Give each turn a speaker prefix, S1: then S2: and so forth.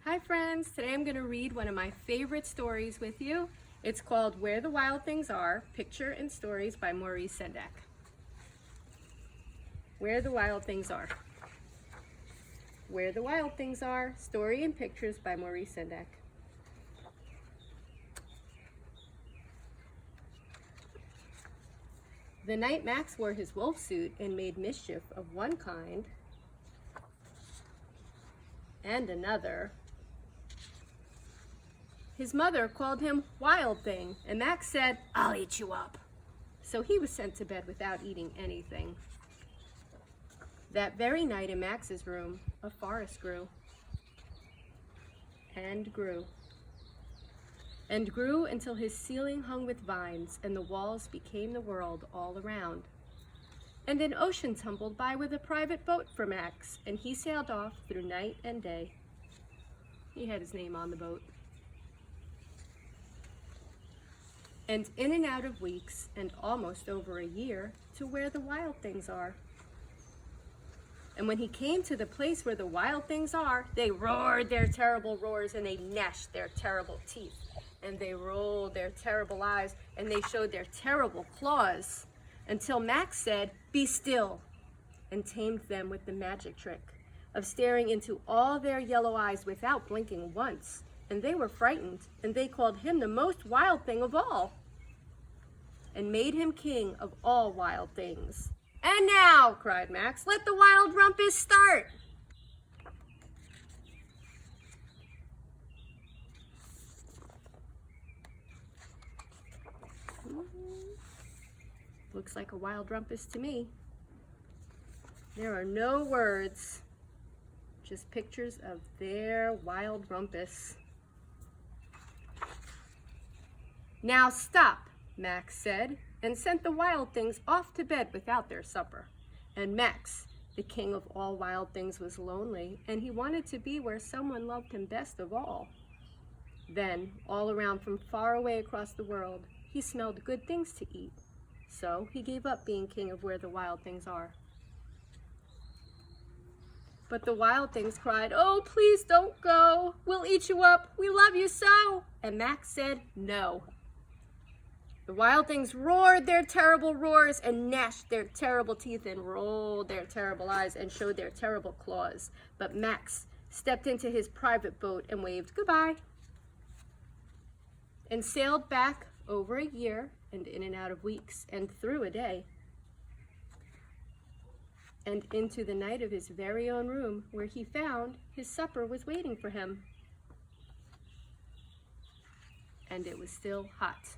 S1: Hi friends, today I'm going to read one of my favorite stories with you. It's called Where the Wild Things Are, Picture and Stories by Maurice Sendak. Where the Wild Things Are. Where the Wild Things Are, Story and Pictures by Maurice Sendak. The night Max wore his wolf suit and made mischief of one kind and another, his mother called him Wild Thing, and Max said, "I'll eat you up." So he was sent to bed without eating anything. That very night in Max's room, a forest grew and grew and grew until his ceiling hung with vines and the walls became the world all around. And an ocean tumbled by with a private boat for Max, and he sailed off through night and day. He had his name on the boat. And in and out of weeks, and almost over a year, to where the wild things are. And when he came to the place where the wild things are, they roared their terrible roars, and they gnashed their terrible teeth, and they rolled their terrible eyes, and they showed their terrible claws, until Max said, "Be still," and tamed them with the magic trick of staring into all their yellow eyes without blinking once. And they were frightened, and they called him the most wild thing of all, and made him king of all wild things. "And now," cried Max, "let the wild rumpus start." Looks like a wild rumpus to me. There are no words, just pictures of their wild rumpus. "Now stop," Max said, and sent the wild things off to bed without their supper. And Max, the king of all wild things, was lonely, and he wanted to be where someone loved him best of all. Then, all around from far away across the world, he smelled good things to eat. So he gave up being king of where the wild things are. But the wild things cried, "Oh, please don't go. We'll eat you up. We love you so." And Max said, "No." The wild things roared their terrible roars and gnashed their terrible teeth and rolled their terrible eyes and showed their terrible claws. But Max stepped into his private boat and waved goodbye and sailed back over a year and in and out of weeks and through a day and into the night of his very own room, where he found his supper was waiting for him. And it was still hot.